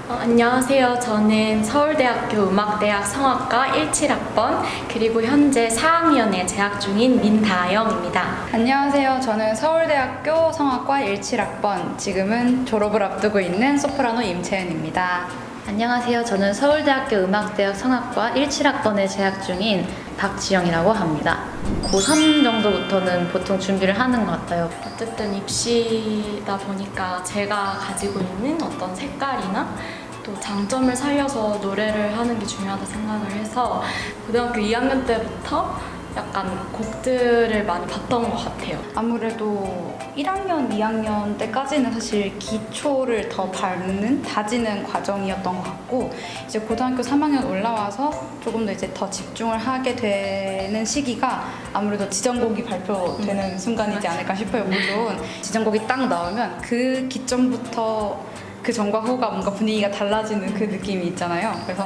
안녕하세요. 저는 서울대학교 음악대학 성악과 17학번 그리고 현재 4학년에 재학 중인 민다영입니다. 안녕하세요. 저는 서울대학교 성악과 17학번, 지금은 졸업을 앞두고 있는 소프라노 임채은입니다. 안녕하세요. 저는 서울대학교 음악대학 성악과 17학번에 재학 중인 박지영이라고 합니다. 고3 정도부터는 보통 준비를 하는 것 같아요. 어쨌든 입시다 보니까 제가 가지고 있는 어떤 색깔이나 또 장점을 살려서 노래를 하는 게 중요하다 생각을 해서 고등학교 2학년 때부터 약간 곡들을 많이 봤던 것 같아요. 아무래도 1학년, 2학년 때까지는 사실 기초를 더 밟는, 다지는 과정이었던 것 같고, 이제 고등학교 3학년 올라와서 조금 더 이제 더 집중을 하게 되는 시기가 아무래도 지정곡이 발표되는 순간이지 않을까 싶어요. 물론 지정곡이 딱 나오면 그 기점부터 그 전과 후가 뭔가 분위기가 달라지는 그 느낌이 있잖아요. 그래서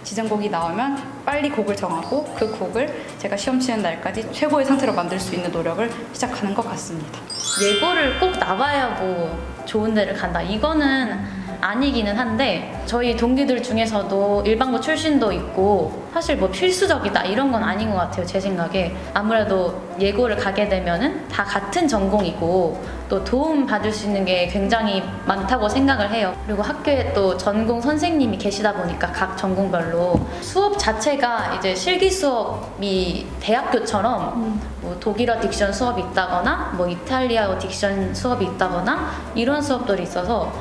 지정곡이 나오면 빨리 곡을 정하고 그 곡을 제가 시험 치는 날까지 최고의 상태로 만들 수 있는 노력을 시작하는 것 같습니다. 예고를 꼭 나와야 뭐 좋은 데를 간다. 이거는 아니기는 한데 저희 동기들 중에서도 일반고 출신도 있고 사실 뭐 필수적이다 이런 건 아닌 것 같아요. 제 생각에 아무래도 예고를 가게 되면은 다 같은 전공이고 또 도움 받을 수 있는 게 굉장히 많다고 생각을 해요. 그리고 학교에 또 전공 선생님이 계시다 보니까 각 전공별로 수업 자체가 이제 실기 수업이 대학교처럼 뭐 독일어 딕션 수업이 있다거나 뭐 이탈리아어 딕션 수업이 있다거나 이런 수업들이 있어서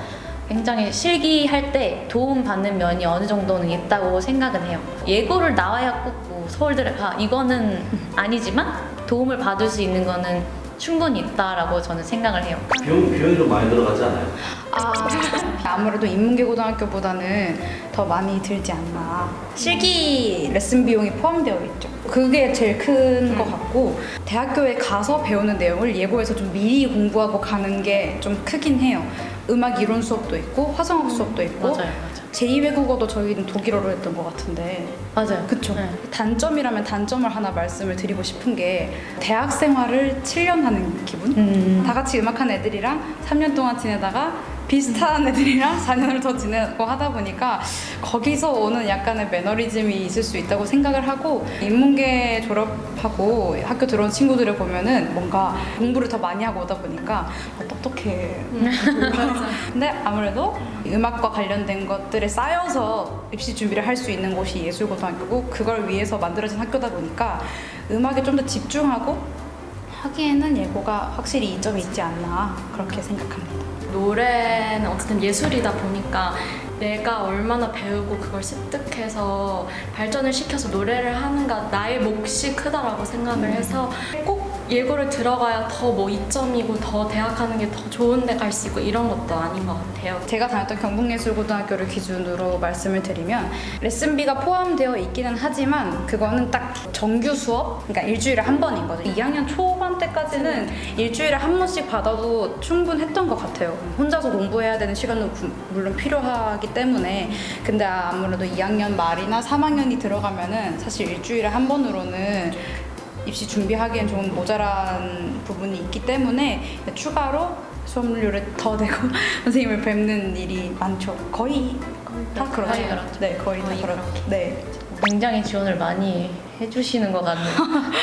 굉장히 실기할 때 도움받는 면이 어느 정도는 있다고 생각은 해요. 예고를 나와야 꼭 뭐 서울대를 가 이거는 아니지만 도움을 받을 수 있는 거는 충분히 있다라고 저는 생각을 해요. 비용이 좀 많이 들어가지 않아요? 아무래도 인문계 고등학교보다는 더 많이 들지 않나. 실기 레슨 비용이 포함되어 있죠. 그게 제일 큰 것 같고, 대학교에 가서 배우는 내용을 예고해서 좀 미리 공부하고 가는 게 좀 크긴 해요. 음악 이론 수업도 있고 화성학 수업도 있고 맞아요. 제2외국어도 저희는 독일어로 했던 것 같은데. 맞아요. 그쵸. 네. 단점이라면 단점을 하나 말씀을 드리고 싶은 게 대학 생활을 7년 하는 기분? 다 같이 음악하는 애들이랑 3년 동안 지내다가 비슷한 애들이랑 4년을 더 지내고 하다 보니까 거기서 오는 약간의 매너리즘이 있을 수 있다고 생각을 하고, 인문계 졸업하고 학교 들어온 친구들을 보면은 뭔가 공부를 더 많이 하고 오다 보니까 똑똑해. 근데 아무래도 음악과 관련된 것들에 쌓여서 입시 준비를 할 수 있는 곳이 예술고등학교고, 그걸 위해서 만들어진 학교다 보니까 음악에 좀 더 집중하고 하기에는 예고가 확실히 이점이 있지 않나 그렇게 생각합니다. 노래는 어쨌든 예술이다 보니까 내가 얼마나 배우고 그걸 습득해서 발전을 시켜서 노래를 하는가 나의 몫이 크다라고 생각을 해서 꼭 예고를 들어가야 더 뭐 이점이고 더 대학 가는 게 더 좋은 데 갈 수 있고 이런 것도 아닌 것 같아요. 제가 다녔던 경북예술고등학교를 기준으로 말씀을 드리면 레슨비가 포함되어 있기는 하지만 그거는 딱 정규 수업? 그러니까 일주일에 한 번인 거죠. 2학년 초반 때까지는 일주일에 한 번씩 받아도 충분했던 것 같아요. 혼자서 공부해야 되는 시간도 물론 필요하기 때문에. 근데 아무래도 2학년 말이나 3학년이 들어가면은 사실 일주일에 한 번으로는 입시 준비하기엔 좀 모자란 부분이 있기 때문에 추가로 수업료를 더 내고 선생님을 뵙는 일이 많죠. 거의 다 그렇죠. 거의 그렇죠. 네, 거의 다 거의 그렇죠. 네. 굉장히 지원을 많이 해주시는 것 같네요.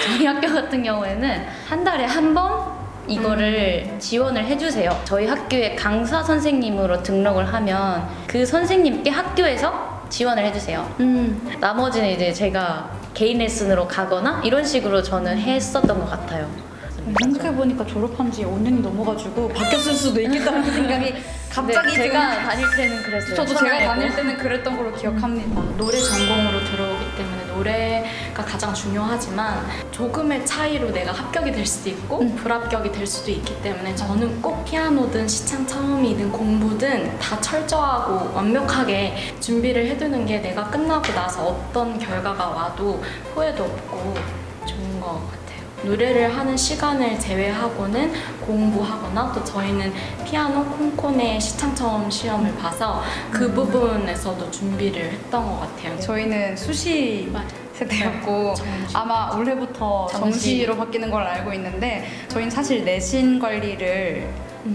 저희 학교 같은 경우에는 한 달에 한 번 이거를 지원을 해주세요. 저희 학교에 강사 선생님으로 등록을 하면 그 선생님께 학교에서 지원을 해주세요. 나머지는 이제 제가 개인 레슨으로 가거나 이런 식으로 저는 했었던 것 같아요. 생각해보니까 졸업한 지 5년이 넘어가지고 바뀌었을 수도 있겠다는 생각이 갑자기 네, 제가 다닐 때는 그랬어요. 저도 제가 다닐 때는 그랬던 걸로 기억합니다. 노래 전공으로 들어오기 때문에 노래가 가장 중요하지만 조금의 차이로 내가 합격이 될 수도 있고 불합격이 될 수도 있기 때문에 저는 꼭 피아노든 시창 처음이든 공부든 다 철저하고 완벽하게 준비를 해두는 게 내가 끝나고 나서 어떤 결과가 와도 후회도 없고 좋은 것 같아요. 노래를 하는 시간을 제외하고는 공부하거나 또 저희는 피아노 콩콘의 시창처음 시험을 봐서 그 부분에서도 준비를 했던 것 같아요. 저희는 수시 세대였고 아마 올해부터 정시로 바뀌는 걸 알고 있는데, 저희는 사실 내신 관리를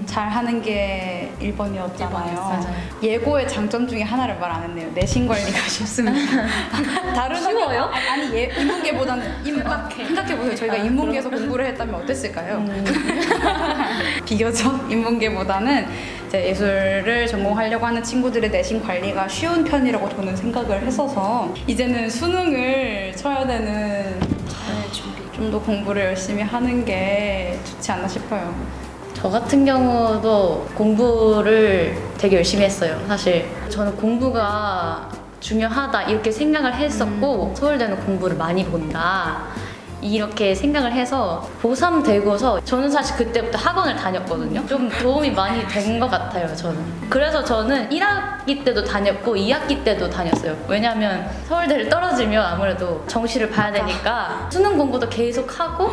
잘하는 게 1번이었잖아요. 맞아요. 예고의 장점 중에 하나를 말 안 했네요. 내신 관리가 쉽습니다. 다른 쉬워요? 아니 인문계보다는 생각해보세요. 저희가 인문계에서 공부를 했다면 어땠을까요? 비교적 인문계보다는 이제 예술을 전공하려고 하는 친구들의 내신 관리가 쉬운 편이라고 저는 생각을 했어서 이제는 수능을 쳐야 되는 좀 더 공부를 열심히 하는 게 좋지 않나 싶어요. 저 같은 경우도 공부를 되게 열심히 했어요. 사실 저는 공부가 중요하다 이렇게 생각을 했었고 서울대는 공부를 많이 본다 이렇게 생각을 해서 고3 되고서 저는 사실 그때부터 학원을 다녔거든요. 좀 도움이 많이 된 것 같아요, 저는. 그래서 저는 1학기 때도 다녔고 2학기 때도 다녔어요. 왜냐하면 서울대를 떨어지면 아무래도 정시를 봐야 되니까 수능 공부도 계속 하고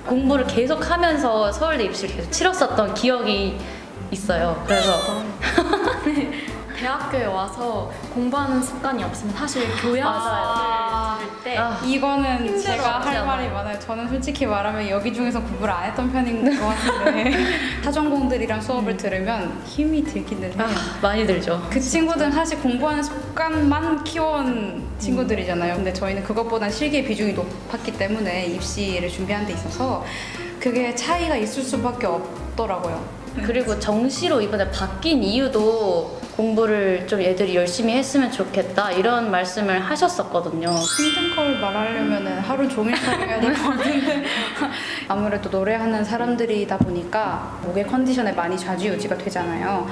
공부를 계속 하면서 서울대 입시를 계속 치렀었던 기억이 있어요. 그래서 대학교에 와서 공부하는 습관이 없으면 사실 교양을 들을 때 이거는 힘들어, 제가 할 진짜. 말이 많아요. 저는 솔직히 말하면 여기 중에서 공부를 안 했던 편인 것 같은데 타전공들이랑 수업을 들으면 힘이 들기는 해요. 많이 들죠. 그 친구들은 사실 공부하는 습관만 키워온 친구들이잖아요. 근데 저희는 그것보단 실기의 비중이 높았기 때문에 입시를 준비하는 데 있어서 그게 차이가 있을 수밖에 없더라고요. 그리고 정시로 이번에 바뀐 이유도 공부를 좀 애들이 열심히 했으면 좋겠다 이런 말씀을 하셨었거든요. 힘든 걸 말하려면 하루 종일 촬영해야 될 것 같은데 아무래도 노래하는 사람들이다 보니까 목의 컨디션에 많이 좌지우지가 되잖아요.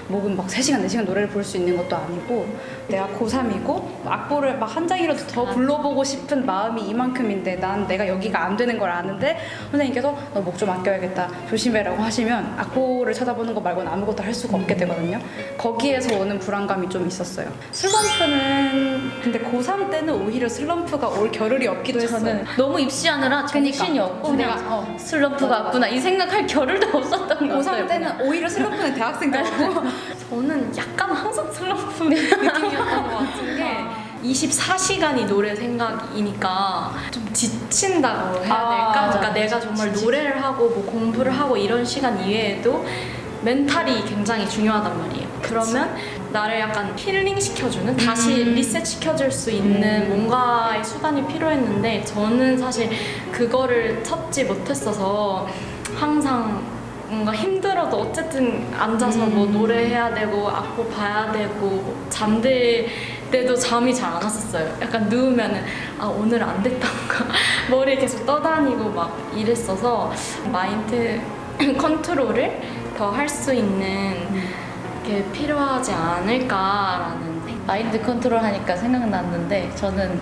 목은 막 3시간, 4시간 노래를 부를 수 있는 것도 아니고 내가 고3이고 악보를 막 한 장이라도 더 불러보고 싶은 마음이 이만큼인데 난 내가 여기가 안 되는 걸 아는데 선생님께서 너 목 좀 아껴야겠다 조심해라고 하시면 악보를 쳐다보는 거 말고는 아무것도 할 수가 없게 되거든요. 거기에서 오는 불안감이 좀 있었어요. 슬럼프는 근데 고3 때는 오히려 슬럼프가 올 겨를이 없기도 했어요. 저는 너무 입시하느라 정신이 없고 그냥 슬럼프가 왔구나 이 생각할 겨를도 없었던 것 같아요. 고3 때는 오히려 슬럼프는 대학생 때고 저는 약간 항상 슬럼프 느낌이었던 것 같은 게 24시간이 노래 생각이니까 좀 지친다고 해야 될까? 맞아. 그러니까 내가 정말 노래를 하고 뭐 공부를 하고 이런 시간 이외에도 멘탈이 굉장히 중요하단 말이에요. 그러면 나를 약간 힐링 시켜주는 다시 리셋 시켜줄 수 있는 뭔가의 수단이 필요했는데 저는 사실 그거를 찾지 못했어서 항상 뭔가 힘들어도 어쨌든 앉아서 뭐 노래해야 되고 악보 봐야 되고 잠들 때도 잠이 잘 안 왔었어요. 약간 누우면은 아 오늘 안 됐던가 머리 계속 떠다니고 막 이랬어서 마인드 컨트롤을 더 할 수 있는 게 필요하지 않을까라는 생각. 마인드 컨트롤 하니까 생각났는데 저는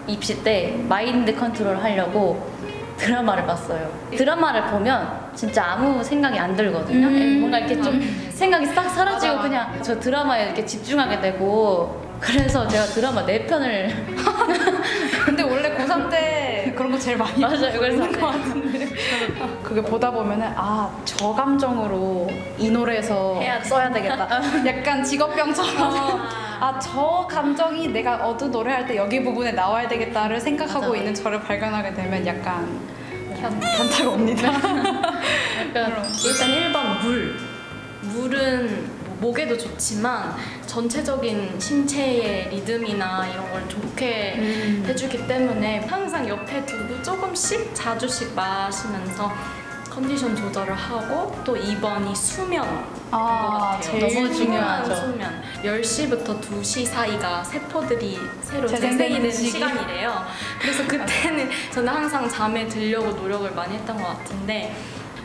입시 때 마인드 컨트롤 하려고 드라마를 봤어요. 드라마를 보면 진짜 아무 생각이 안 들거든요. 뭔가 이렇게 좀 생각이 싹 사라지고 맞아. 그냥 저 드라마에 이렇게 집중하게 되고 그래서 제가 드라마 4편을 근데 원래 고3 때 그런 거 제일 많이 맞아요. 그래서 그게 보다 보면은 아 저 감정으로 이 노래에서 해야 써야 되겠다. 약간 직업병처럼 아 저 감정이 내가 어두 노래할 때 여기 부분에 나와야 되겠다를 생각하고 맞아. 있는 저를 발견하게 되면 약간 현타가 옵니다. 약간 일단 1번 물. 물은 뭐 목에도 좋지만 전체적인 신체의 리듬이나 이런 걸 좋게 해주기 때문에 항상 옆에 두고 조금씩 자주씩 마시면서 컨디션 조절을 하고 또 2번이 수면 것 같아요. 제일 너무 중요하죠. 수면. 10시부터 2시 사이가 세포들이 새로 재생되는 재생되는 시기. 시간이래요. 그래서 그때는 저는 항상 잠에 들려고 노력을 많이 했던 것 같은데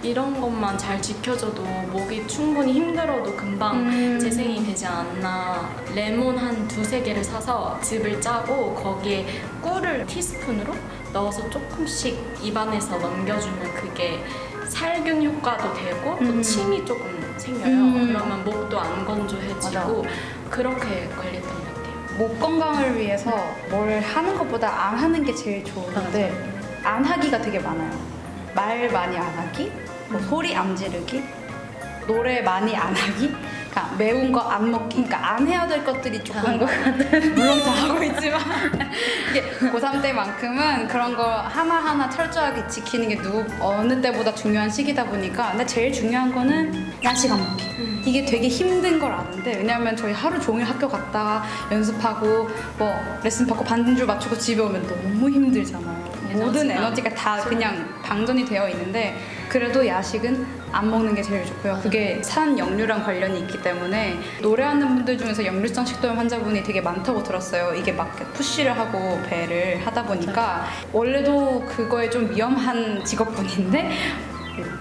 이런 것만 잘 지켜줘도 목이 충분히 힘들어도 금방 재생이 되지 않나. 레몬 한 2-3개를 사서 즙을 짜고 거기에 꿀을 티스푼으로 넣어서 조금씩 입안에서 넘겨주면 그게 살균 효과도 되고 또 침이 조금 생겨요. 그러면 목도 안 건조해지고 그렇게 관리했던 것 같아요. 목 건강을 위해서 뭘 하는 것보다 안 하는 게 제일 좋은데 안 하기가 되게 많아요. 말 많이 안 하기, 뭐 소리 안 지르기, 노래 많이 안 하기. 그러니까 매운 거 안 먹기. 그러니까 안 해야 될 것들이 조금 물론 다 하고 있지만 이게 고3 때만큼은 그런 거 하나하나 철저하게 지키는 게 어느 때보다 중요한 시기다 보니까 근데 제일 중요한 거는 야식 안 먹기. 이게 되게 힘든 걸 아는데 왜냐면 저희 하루 종일 학교 갔다가 연습하고 뭐 레슨 받고 반주 맞추고 집에 오면 너무 힘들잖아요. 모든 에너지가 다 그냥 방전이 되어 있는데 그래도 야식은 안 먹는 게 제일 좋고요. 그게 산 역류랑 관련이 있기 때문에 노래하는 분들 중에서 역류성 식도염 환자분이 되게 많다고 들었어요. 이게 막 푸시를 하고 배를 하다 보니까 원래도 그거에 좀 위험한 직업군인데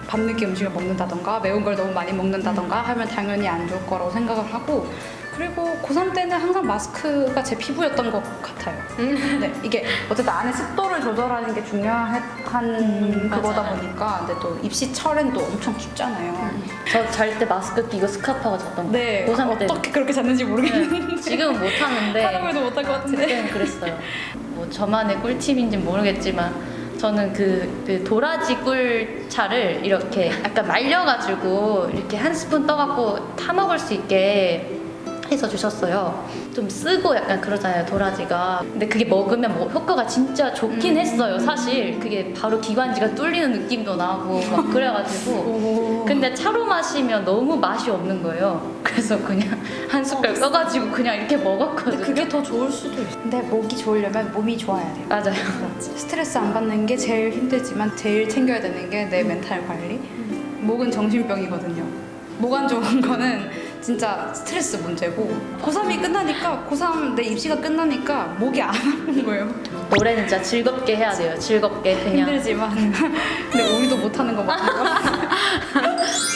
밤늦게 음식을 먹는다던가 매운 걸 너무 많이 먹는다던가 하면 당연히 안 좋을 거라고 생각을 하고 그리고 고3 때는 항상 마스크가 제 피부였던 것 같아요. 네, 이게 어쨌든 안에 습도를 조절하는 게 중요한 그거다 맞아요. 보니까 근데 또 입시철엔 또 엄청 춥잖아요. 저 잘 때 마스크 끼고 스카프하고 잤던 거. 네, 고3 때. 어떻게 그렇게 잤는지 모르겠는데 지금은 못 하는데 하루에도 못할 것 같은데 그때는 그랬어요. 뭐 저만의 꿀팁인지는 모르겠지만 저는 그 도라지 꿀차를 이렇게 약간 말려가지고 이렇게 한 스푼 떠갖고 타 먹을 수 있게 해서 주셨어요. 좀 쓰고 약간 그러잖아요, 도라지가. 근데 그게 먹으면 뭐 효과가 진짜 좋긴 했어요, 사실. 그게 바로 기관지가 뚫리는 느낌도 나고 막 그래가지고. 근데 차로 마시면 너무 맛이 없는 거예요. 그래서 그냥 한 숟갈 떠가지고 그냥 이렇게 먹었거든요. 근데 그게 더 좋을 수도 있어요. 근데 목이 좋으려면 몸이 좋아야 돼요. 맞아요. 스트레스 안 받는 게 제일 힘들지만 제일 챙겨야 되는 게 내 멘탈 관리. 목은 정신병이거든요. 목 안 좋은 거는 진짜 스트레스 문제고 고3이 끝나니까 고3 내 입시가 끝나니까 목이 안 아픈 거예요. 노래는 진짜 즐겁게 해야 돼요. 즐겁게 그냥. 힘들지만 근데 우리도 못하는 거 맞는 거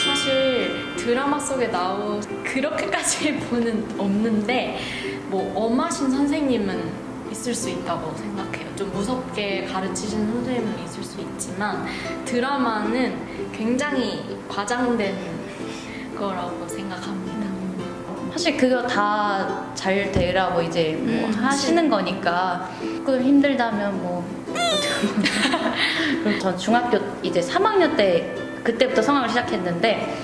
사실 드라마 속에 나온 그렇게까지 보는 없는데 뭐 엄하신 선생님은 있을 수 있다고 생각해요. 좀 무섭게 가르치시는 선생님은 있을 수 있지만 드라마는 굉장히 과장된 거라고 생각합니다. 사실 그거 다 잘 되라고 이제 뭐 하시는 거니까 조금 힘들다면 뭐 그리고 전 중학교 이제 3학년 때 그때부터 성악을 시작했는데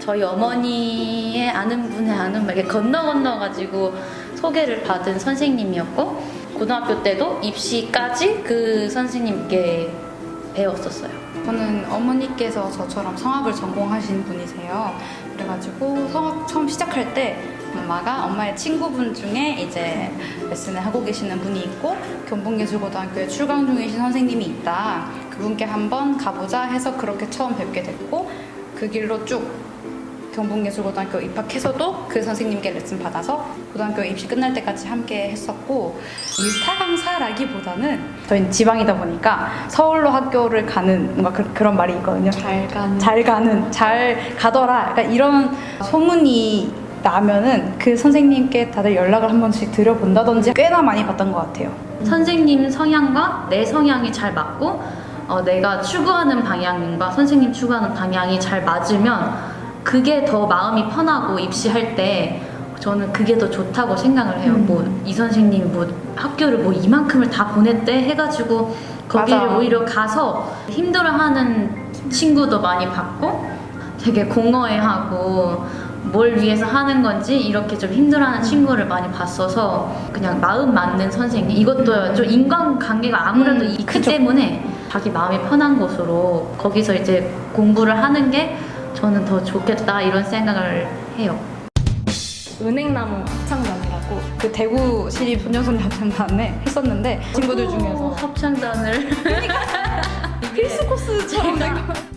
저희 어머니의 아는 분의 아는 분 이렇게 건너 가지고 소개를 받은 선생님이었고 고등학교 때도 입시까지 그 선생님께 배웠었어요. 저는 어머니께서 저처럼 성악을 전공하신 분이세요. 그래가지고 성악 처음 시작할 때 엄마의 친구분 중에 이제 레슨을 하고 계시는 분이 있고 경북예술고등학교에 출강 중이신 선생님이 있다. 그분께 한번 가보자 해서 그렇게 처음 뵙게 됐고 그 길로 쭉 경북예술고등학교 입학해서도 그 선생님께 레슨 받아서 고등학교 입시 끝날 때까지 함께 했었고 일타 강사라기보다는 저희는 지방이다 보니까 서울로 학교를 가는 뭔가 그런 말이 있거든요. 잘 가더라. 그러니까 이런 소문이 나면은 그 선생님께 다들 연락을 한 번씩 드려본다든지 꽤나 많이 봤던 것 같아요. 선생님 성향과 내 성향이 잘 맞고 내가 추구하는 방향과 선생님 추구하는 방향이 잘 맞으면 그게 더 마음이 편하고 입시할 때 저는 그게 더 좋다고 생각을 해요. 뭐 이 선생님이 뭐 학교를 뭐 이만큼을 다 보냈대 해가지고 거기를 맞아. 오히려 가서 힘들어하는 친구도 많이 봤고 되게 공허해하고 뭘 위해서 하는 건지 이렇게 좀 힘들어하는 친구를 많이 봤어서 그냥 마음 맞는 선생님 이것도 좀 인간관계가 아무래도 있기 그쵸. 때문에 자기 마음이 편한 곳으로 거기서 이제 공부를 하는 게 저는 더 좋겠다 이런 생각을 해요. 은행나무 합창단이라고 그 대구 시립 소녀소녀 합창단에 했었는데 친구들 중에서 합창단을 필수 코스처럼 된 거.